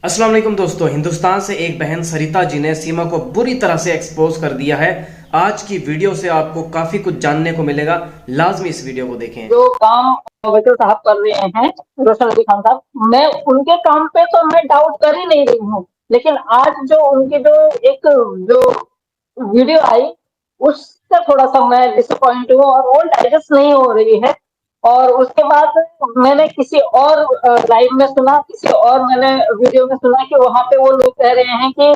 अस्सलाम वालेकुम दोस्तों। हिंदुस्तान से एक बहन सरिता जी ने सीमा को बुरी तरह से एक्सपोज कर दिया है। आज की वीडियो से आपको काफी कुछ जानने को मिलेगा। लाजमी इस वीडियो को देखें। जो काम वकील साहब कर रहे हैं, रोशन अली खान साहब, मैं उनके काम पे तो मैं डाउट कर ही नहीं रही हूँ। लेकिन आज जो उनकी जो वीडियो आई, उससे थोड़ा सा मैं डिसअपॉइंट हूँ और वो डाइजेस्ट नहीं हो रही है। और उसके बाद मैंने किसी और लाइव में सुना, किसी और मैंने वीडियो में सुना कि वहां पे वो लोग कह रहे हैं कि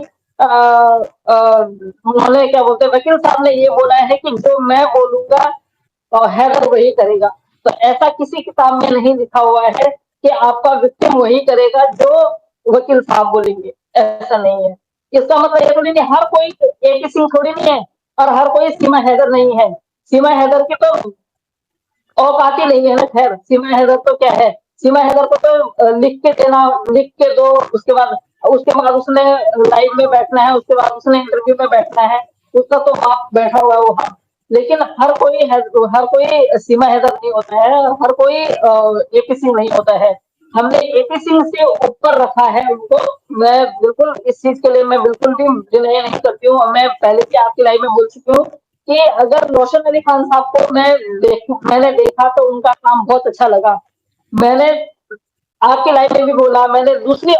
उन्होंने क्या बोलते हैं, वकील साहब ने ये बोला है कि जो मैं बोलूंगा और हैदर वही करेगा। तो ऐसा किसी किताब में नहीं लिखा हुआ है कि आपका विक्टिम वही करेगा जो वकील साहब बोलेंगे। ऐसा नहीं है। इसका मतलब ये थोड़ी नहीं हर कोई एक सिंह थोड़ी नहीं है और हर कोई सीमा हैदर नहीं है। सीमा हैदर की तो औकात ही नहीं है ना। खैर, सीमा हैदर तो क्या है, सीमा हैदर को तो लिख के देना, लिख के दो, उसके बाद उसने लाइव में बैठना है, उसके बाद उसने इंटरव्यू में बैठना है। उसका तो बाप बैठा हुआ है वहां। लेकिन हर कोई सीमा हैदर नहीं होता है, हर कोई एपी सिंह नहीं होता है। हमने एपी सिंह से ऊपर रखा है उनको। मैं बिल्कुल इस चीज के लिए मैं बिल्कुल भी डिनाई नहीं करती हूँ, और मैं पहले भी आपकी लाइव में बोल चुकी हूँ कि अगर रोशन अली खान साहब को मैंने देखा तो उनका काम बहुत अच्छा लगा। मैंने आपकी लाइफ में भी बोला, मैंने दूसरे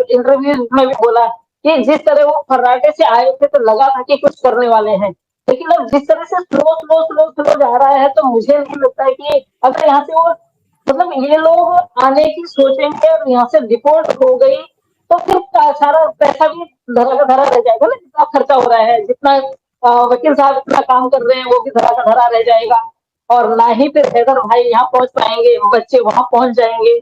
इंटरव्यू में भी बोला कि जिस तरह वो फर्राटे से आए थे तो लगा था कि कुछ करने वाले हैं। लेकिन अब जिस तरह से स्लो स्लो स्लो स्लो जा रहा है, तो मुझे नहीं लगता है कि अगर यहाँ से वो, मतलब ये लोग आने की सोचेंगे और यहाँ से डिपोर्ट हो गई, तो फिर सारा पैसा भी धरा का धरा रह जाएगा ना। जितना खर्चा हो रहा है, जितना वकील साहब इतना काम कर रहे हैं, वो भी धरा का धरा रह जाएगा। और ना ही फिर हैदर भाई यहाँ पहुंच पाएंगे, बच्चे वहां पहुंच जाएंगे।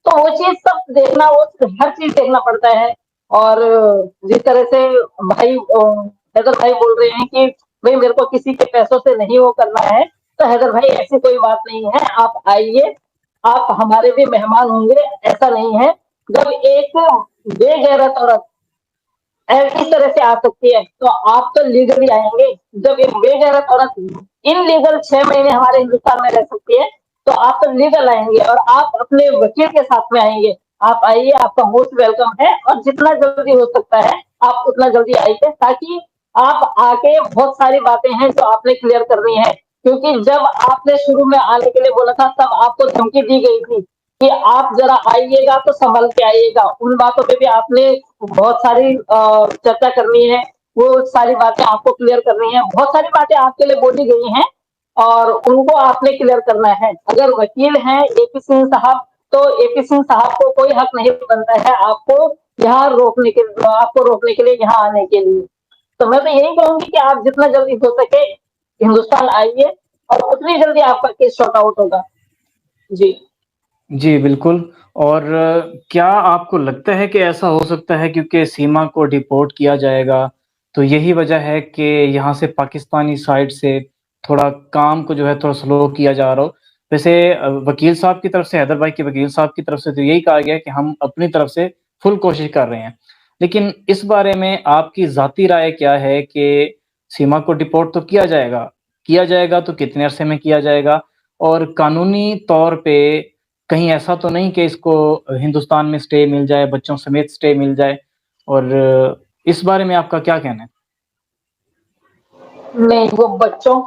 तो वो चीज सब देखना, वो हर चीज देखना पड़ता है। और जिस तरह से भाई हैदर भाई बोल रहे हैं कि भाई मेरे को किसी के पैसों से नहीं वो करना है, तो हैदर भाई ऐसी कोई बात नहीं है, आप आइए, आप हमारे भी मेहमान होंगे। ऐसा नहीं है। जब एक बेगैरत औरत इस तरह से आ सकती है, तो आप तो लीगली आएंगे। जब एक बेगैरत औरत इनलीगल 6 महीने हमारे हिंदुस्तान में रह सकती है, तो आप तो लीगल आएंगे और आप अपने वकील के साथ में आएंगे। आप आइए, आपका मोस्ट वेलकम है, और जितना जल्दी हो सकता है आप उतना जल्दी आइए, ताकि आप आके बहुत सारी बातें हैं जो आपने क्लियर करनी है। क्योंकि जब आपने शुरू में आने के लिए बोला था, तब आपको धमकी दी गई थी कि आप जरा आइएगा तो संभल के आइएगा। उन बातों पे भी आपने बहुत सारी चर्चा करनी है। वो सारी बातें आपको क्लियर करनी है, बहुत सारी बातें आपके लिए बोली गई हैं और उनको आपने क्लियर करना है। अगर वकील हैं एपी सिंह साहब, तो एपी सिंह साहब को कोई हक नहीं बनता है आपको रोकने के लिए, यहाँ आने के लिए। तो मैं तो यही कहूंगी कि आप जितना जल्दी हो सके हिंदुस्तान आइए, और उतनी जल्दी आपका केस सॉर्ट आउट होगा। जी। जी, बिल्कुल। और क्या आपको लगता है कि ऐसा हो सकता है क्योंकि सीमा को डिपोर्ट किया जाएगा, तो यही वजह है कि यहाँ से पाकिस्तानी साइड से थोड़ा काम को जो है थोड़ा स्लो किया जा रहा हो? वैसे वकील साहब की तरफ से, हैदर भाई के वकील साहब की तरफ से तो यही कहा गया है कि हम अपनी तरफ से फुल कोशिश कर रहे हैं। लेकिन इस बारे में आपकी ज़ाती राय क्या है कि सीमा को डिपोर्ट तो किया जाएगा, तो कितने अरसे में किया जाएगा? और कानूनी तौर पे कहीं ऐसा तो नहीं कि इसको हिंदुस्तान में स्टे मिल जाए, बच्चों समेत स्टे मिल जाए? और इस बारे में आपका क्या कहना है? नहीं, वो बच्चों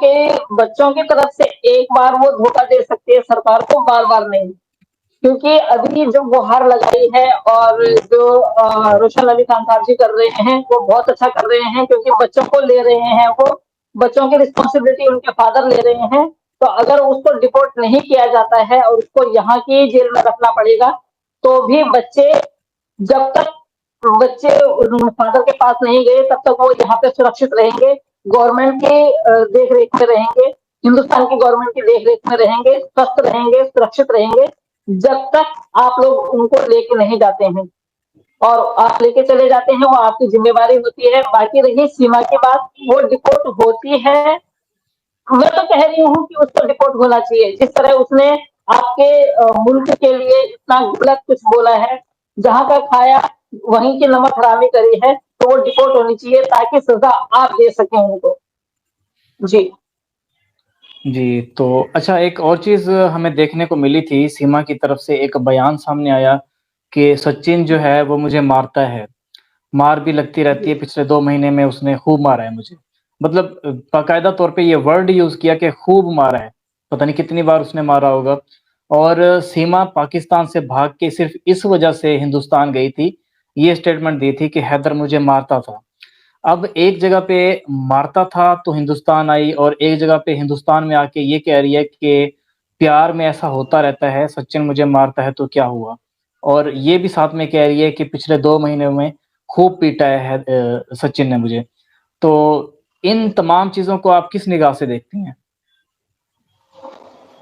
की तरफ से एक बार वो धोखा दे सकती है सरकार को, बार बार नहीं। क्योंकि अभी जो गुहार लगाई है, और जो रोशन अली खान साहब जी कर रहे हैं, वो बहुत अच्छा कर रहे हैं, क्योंकि बच्चों को ले रहे हैं वो, बच्चों की रिस्पॉन्सिबिलिटी उनके फादर ले रहे हैं। तो अगर उसको डिपोर्ट नहीं किया जाता है और उसको यहाँ की जेल में रखना पड़ेगा, तो भी जब तक बच्चे फादर के पास नहीं गए, तब तक वो यहाँ पे सुरक्षित रहेंगे, गवर्नमेंट के देख रेख में रहेंगे, हिंदुस्तान की गवर्नमेंट की देख रेख में रहेंगे, स्वस्थ रहेंगे, सुरक्षित रहेंगे, जब तक आप लोग उनको लेके नहीं जाते हैं। और आप लेके चले जाते हैं, वो आपकी जिम्मेवारी होती है। बाकी रही सीमा की बात, वो डिपोर्ट होती है। मैं तो कह रही हूँ कि उसको डिपोर्ट होना चाहिए। जिस तरह उसने आपके मुल्क के लिए इतना गलत कुछ बोला है, जहां का खाया वहीं की नमक हरामी करी है, तो वो डिपोर्ट होनी चाहिए, ताकि सजा आप दे सकें उनको। जी। जी, तो अच्छा, एक और चीज़ हमें देखने को मिली थी, सीमा की तरफ से एक बयान सामने आया कि सचिन जो है वो मुझे मारता है। मार भी लगती रहती है, जी, पिछले 2 महीने में उसने खूब मारा है मुझे। मतलब बाकायदा तौर पे ये वर्ड यूज़ किया कि खूब मारा है। पता नहीं कितनी बार उसने मारा होगा और सीमा पाकिस्तान से भाग के सिर्फ़ इस वजह से हिंदुस्तान गई थी, ये स्टेटमेंट दी थी कि हैदर मुझे मारता था। अब एक जगह पे मारता था तो हिंदुस्तान आई और एक जगह पे हिंदुस्तान में आके ये कह रही है कि प्यार में ऐसा होता रहता है, सचिन मुझे मारता है तो क्या हुआ? और ये भी साथ में कह रही है कि पिछले 2 महीने में खूब पीटा है सचिन ने मुझे। तो इन तमाम चीज़ों को आप किस निगाह से देखती हैं?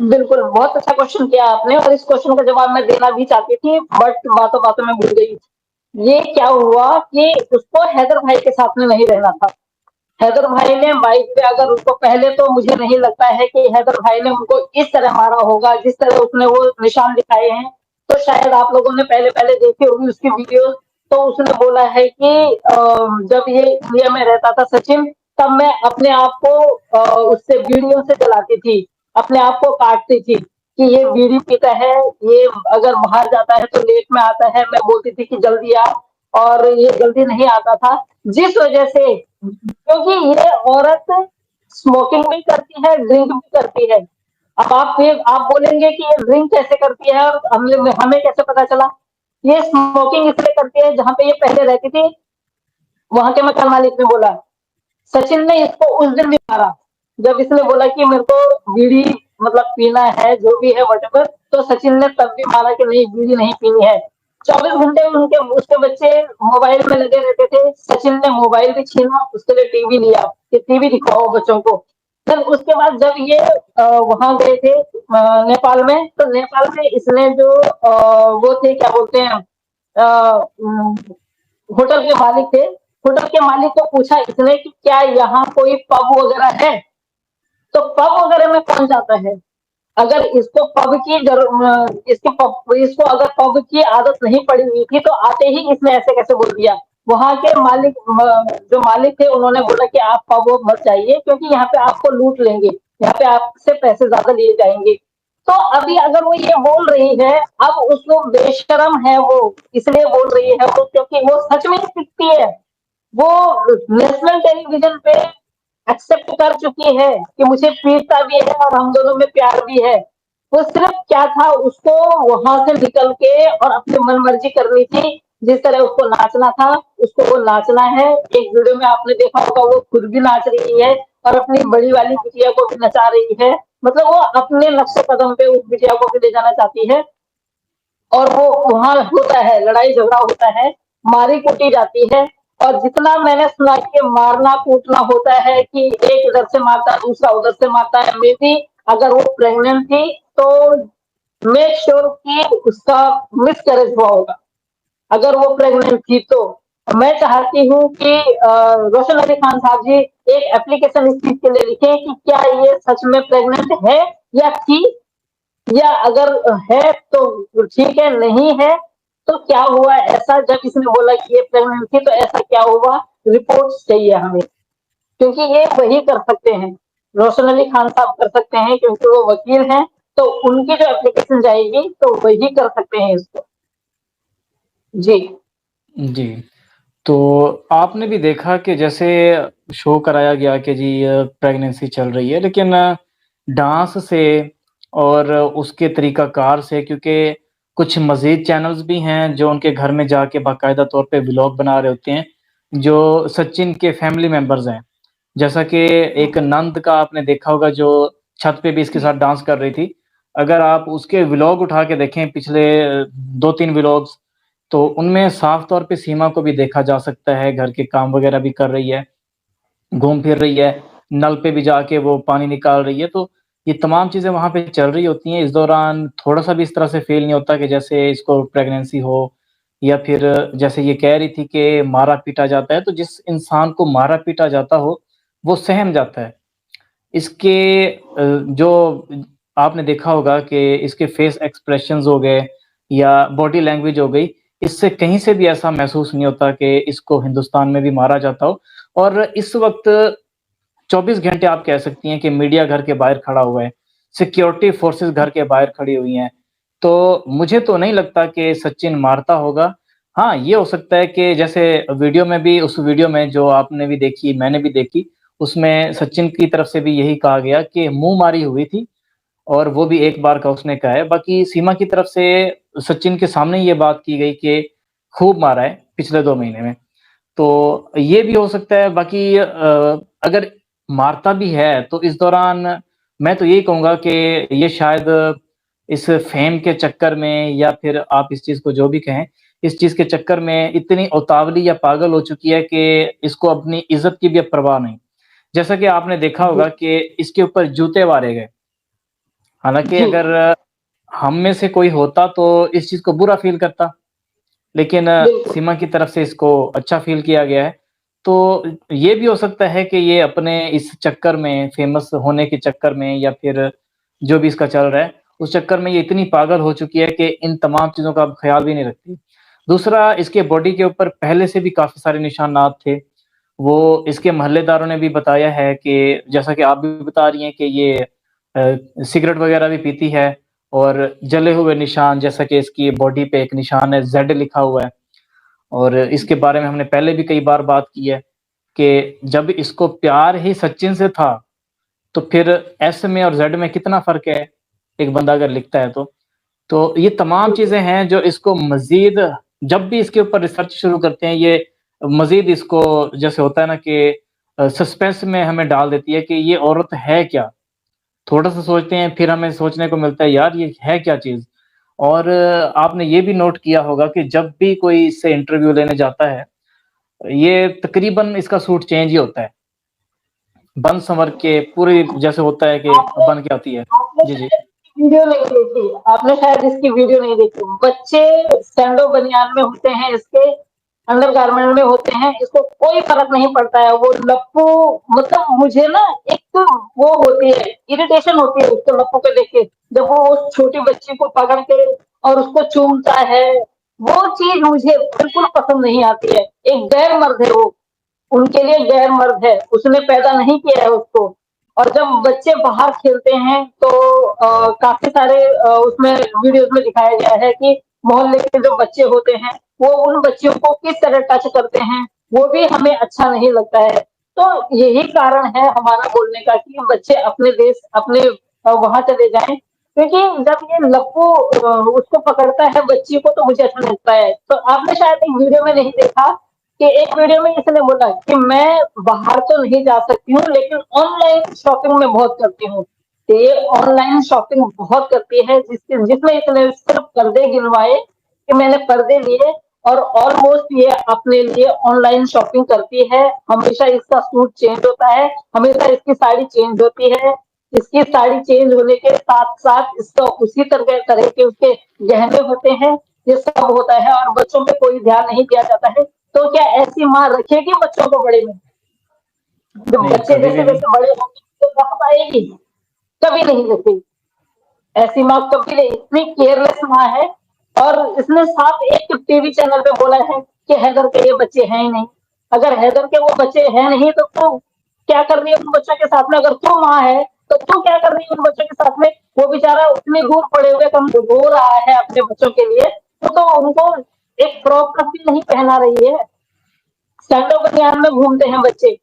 बिल्कुल, बहुत अच्छा क्वेश्चन किया आपने और इस क्वेश्चन का जवाब मैं देना भी चाहती थी, बट बातों-बातों में भूल गई। ये क्या हुआ कि उसको हैदर भाई के साथ में नहीं रहना था। हैदर भाई ने बाइक पे अगर उसको पहले तो मुझे नहीं लगता है कि हैदर भाई ने उनको इस तरह मारा होगा, जिस तरह उसने वो निशान दिखाए हैं। तो शायद आप लोगों ने पहले-पहले देखी होगी उसकी वीडियो, तो उसने बोला है कि जब ये इंडिया में रहता था सचिन, तब मैं अपने आप को उससे बीड़ियों से जलाती थी, अपने आप को काटती थी कि ये बीड़ी पीता है, ये अगर बाहर जाता है तो लेट में आता है, मैं बोलती थी कि जल्दी आ और ये जल्दी नहीं आता था। जिस वजह से क्योंकि ये औरत स्मोकिंग भी करती है, ड्रिंक भी करती है। अब आप बोलेंगे कि ये ड्रिंक कैसे करती है और हमें हमें कैसे पता चला? ये स्मोकिंग इसलिए करती है जहाँ पे ये पहले रहती थी, वहाँ के मकान मालिक ने बोला। सचिन ने इसको उस दिन भी मारा, जब इसने बोला कि मेरे को बीड़ी मतलब पीना है, जो भी है व्हाटएवर, तो सचिन ने तब भी माना कि नहीं बीड़ी नहीं पीनी है। 24 घंटे उनके उसके बच्चे मोबाइल में लगे रहते थे, सचिन ने मोबाइल भी छीना, उसके लिए टीवी लिया कि टीवी दिखाओ बच्चों को। फिर उसके बाद जब ये वहां गए थे नेपाल में, तो नेपाल में इसने जो वो थे क्या बोलते हैं होटल के मालिक थे, होटल के मालिक को पूछा इसने कि क्या यहाँ कोई पब वगैरह है? तो पब वगैरह में कौन जाता है? अगर इसको पब की इसको अगर पब की आदत नहीं पड़ी हुई थी तो आते ही इसने ऐसे कैसे बोल दिया? वहां के मालिक जो मालिक थे उन्होंने बोला कि आप पब वब मत जाइए क्योंकि यहाँ पे आपको लूट लेंगे, यहाँ पे आपसे पैसे ज्यादा लिए जाएंगे। तो अभी अगर वो ये बोल रही है, अब उसको बेशरम है वो, इसलिए बोल रही है वो क्योंकि वो सच में सीखती है। वो नेशनल टेलीविजन पे एक्सेप्ट कर चुकी है कि मुझे पीटता भी है और हम दोनों में प्यार भी है। वो सिर्फ क्या था उसको वहां से निकल के और अपनी मन मर्जी करनी थी, जिस तरह उसको नाचना था उसको वो नाचना है। एक वीडियो में आपने देखा होगा वो खुद भी नाच रही है और अपनी बड़ी वाली बिटिया को भी नचा रही है। मतलब वो अपने नक्शे कदम पे उस बिटिया को भी ले जाना चाहती है और वो वहां होता है, लड़ाई झगड़ा होता है, मारी कूटी जाती है। और जितना मैंने सुना कि मारना कूटना होता है कि एक इधर से मारता है दूसरा उधर से मारता है, मे बी अगर वो प्रेग्नेंट थी तो मेक श्योर कि उसका मिस कैरेज हुआ होगा, अगर वो प्रेग्नेंट थी तो। मैं चाहती हूँ कि रोशन अली खान साहब जी एक एप्लीकेशन इस चीज के लिए लिखें कि क्या ये सच में प्रेग्नेंट है या थी, या अगर है तो ठीक है, नहीं है तो क्या हुआ ऐसा जब इसने बोला कि ये प्रेग्नेंट थी तो ऐसा क्या हुआ? रिपोर्ट चाहिए हमें, क्योंकि ये वही कर सकते हैं, रोशन अली खान साहब कर सकते हैं क्योंकि वो वकील हैं। तो उनकी जो एप्लीकेशन जाएगी तो वही कर सकते हैं इसको। जी जी। तो आपने भी देखा कि जैसे शो कराया गया कि जी प्रेगनेंसी चल रही है, लेकिन डांस से और उसके तरीक़ाकार से, क्योंकि कुछ मज़ीद चैनल्स भी हैं जो उनके घर में जाके बाकायदा तौर पे व्लॉग बना रहे होते हैं, जो सचिन के फैमिली मेंबर्स हैं। जैसा कि एक नंद का आपने देखा होगा जो छत पे भी इसके साथ डांस कर रही थी। अगर आप उसके व्लॉग उठा के देखें पिछले 2-3 व्लॉग्स, तो उनमें साफ तौर पे सीमा को भी देखा जा सकता है, घर के काम वगैरह भी कर रही है, घूम फिर रही है, नल पे भी जाके वो पानी निकाल रही है, तो ये तमाम चीज़ें वहाँ पे चल रही होती हैं। इस दौरान थोड़ा-सा भी इस तरह से फ़ील नहीं होता कि जैसे इसको प्रेगनेंसी हो, या फिर जैसे ये कह रही थी कि मारा-पीटा जाता है, तो जिस इंसान को मारा-पीटा जाता हो, वो सहम जाता है। इसके जो आपने देखा होगा कि इसके फेस एक्सप्रेशंस हो गए या बॉडी लैंग्वेज हो गई, इससे कहीं से भी ऐसा महसूस नहीं होता कि इसको हिंदुस्तान में भी मारा जाता हो। और इस वक़्त 24 घंटे आप कह सकती हैं कि मीडिया घर के बाहर खड़ा हुआ है, सिक्योरिटी फोर्सेस घर के बाहर खड़ी हुई हैं, तो मुझे तो नहीं लगता कि सचिन मारता होगा। हाँ, ये हो सकता है कि जैसे वीडियो में भी उस वीडियो में जो आपने भी देखी, मैंने भी देखी, उसमें सचिन की तरफ से भी यही कहा गया कि मुँह-मारी हुई थी और वो भी एक बार का उसने कहा है। बाकी सीमा की तरफ से सचिन के सामने ये बात की गई कि खूब मारा है पिछले 2 महीने में। तो ये भी हो सकता है बाकी अगर मारता भी है तो इस दौरान मैं तो यही कहूँगा कि ये शायद इस फ़ेम के चक्कर में या फिर आप इस चीज़ को जो भी कहें, इस चीज़ के चक्कर में इतनी उतावली या पागल हो चुकी है कि इसको अपनी इज़्ज़त की भी अब परवाह नहीं। जैसा कि आपने देखा जी, होगा कि इसके ऊपर जूते मारे गए। हालाँकि जी, अगर हम में से कोई होता तो इस चीज़ को बुरा फ़ील करता। लेकिन बिल्कुल, सीमा की तरफ से इसको अच्छा फ़ील किया गया है। तो ये भी हो सकता है कि ये अपने इस चक्कर में फ़ेमस होने के चक्कर में या फिर जो भी इसका चल रहा है, उस चक्कर में ये इतनी पागल हो चुकी है कि इन तमाम चीज़ों का अब ख़्याल भी नहीं रखती। दूसरा इसके बॉडी के ऊपर पहले से भी काफ़ी सारे निशानात थे। वो इसके मोहल्लेदारों ने भी बताया है कि जैसा कि आप भी बता रही हैं कि ये सिगरेट वग़ैरह भी पीती है और जले हुए निशान जैसा कि इसकी बॉडी पे एक निशान है, ज़ेड लिखा हुआ है। और इसके बारे में हमने पहले भी कई बार बात की है कि जब इसको प्यार ही सचिन से था, तो फिर एस में और ज़ेड में कितना फ़र्क है, एक बंदा अगर लिखता है तो। तो ये तमाम बिल्कुल, चीज़ें हैं जो इसको मज़ीद जब भी इसके ऊपर रिसर्च शुरू करते हैं, ये मज़ीद इसको जैसे होता है ना कि सस्पेंस में हमें डाल देती है कि ये औरत है क्या? थोड़ा-सा सोचते हैं, फिर हमें सोचने को मिलता है, यार ये है क्या चीज़? और आपने ये भी नोट किया होगा कि जब भी कोई इससे इंटरव्यू लेने जाता है, ये तकरीबन इसका सूट चेंज ही होता है। बन-संवर के पूरी जैसे होता है कि आपने बन के आती है। आपने जी, जी। शायद इसकी वीडियो नहीं देखी, आपने शायद इसकी वीडियो नहीं देखी। बच्चे सैंडो बनियान में होते हैं, इसके अंडरगारमेंट में होते हैं, इसको कोई फ़र्क नहीं पड़ता है। वो लप्पू मतलब मुझे ना एक तो वो होती है, इरिटेशन होती है उसको लप्पू को देख के। जब वो उस छोटी बच्ची को पकड़ के और उसको चूमता है, वो चीज़ मुझे बिल्कुल पसंद नहीं आती है। एक गैर मर्द है वो। उनके लिए गैर मर्द है, उसने पैदा नहीं किया है उसको। और जब बच्चे बाहर खेलते हैं तो काफ़ी सारे उसमें वीडियोज़ में दिखाया गया है कि मोहल्ले के जो बच्चे होते हैं, वो उन बच्चियों को किस तरह टच करते हैं, वो भी हमें अच्छा नहीं लगता है। तो यही कारण है हमारा बोलने का कि बच्चे अपने देश अपने वहाँ चले जाएँ, क्योंकि जब ये लप्पू उसको पकड़ता है बच्ची को तो मुझे अच्छा लगता है। तो आपने शायद एक वीडियो में नहीं देखा कि एक वीडियो में इसने बोला कि मैं बाहर तो नहीं जा सकती हूँ लेकिन ऑनलाइन शॉपिंग मैं बहुत करती हूँ। तो ये ऑनलाइन शॉपिंग बहुत करती है जिसमें इसने सिर्फ पर्दे गिनवाए कि मैंने पर्दे लिए और ऑलमोस्ट ये अपने लिए ऑनलाइन शॉपिंग करती है। हमेशा इसका सूट चेंज होता है, हमेशा इसकी साड़ी चेंज होती है। इसकी साड़ी चेंज होने के साथ-साथ इसका उसी तरह तरह के उसके गहने होते हैं, ये सब होता है और बच्चों पे कोई ध्यान नहीं दिया जाता है। तो क्या ऐसी माँ रखेगी बच्चों को बड़े में? जब नहीं, बच्चे कभी भी नहीं। जैसे-जैसे बड़े होंगे तो रख पाएगी? कभी नहीं रखेगी। ऐसी माँ कभी नहीं, इतनी केयरलेस माँ है। और इसने साफ एक टीवी चैनल पे बोला है कि हैदर के ये बच्चे हैं ही नहीं। अगर हैदर के वो बच्चे हैं नहीं तो तू क्या कर रही है उन बच्चों के साथ में? अगर तू माँ है तो तू क्या कर रही है उन बच्चों के साथ में? वो बेचारा उतनी दूर पड़े हुए कम रो रहा है अपने बच्चों के लिए, तो उनको एक फ्रॉक तक भी नहीं पहना रही है। सैंडो बनियान में घूमते हैं बच्चे।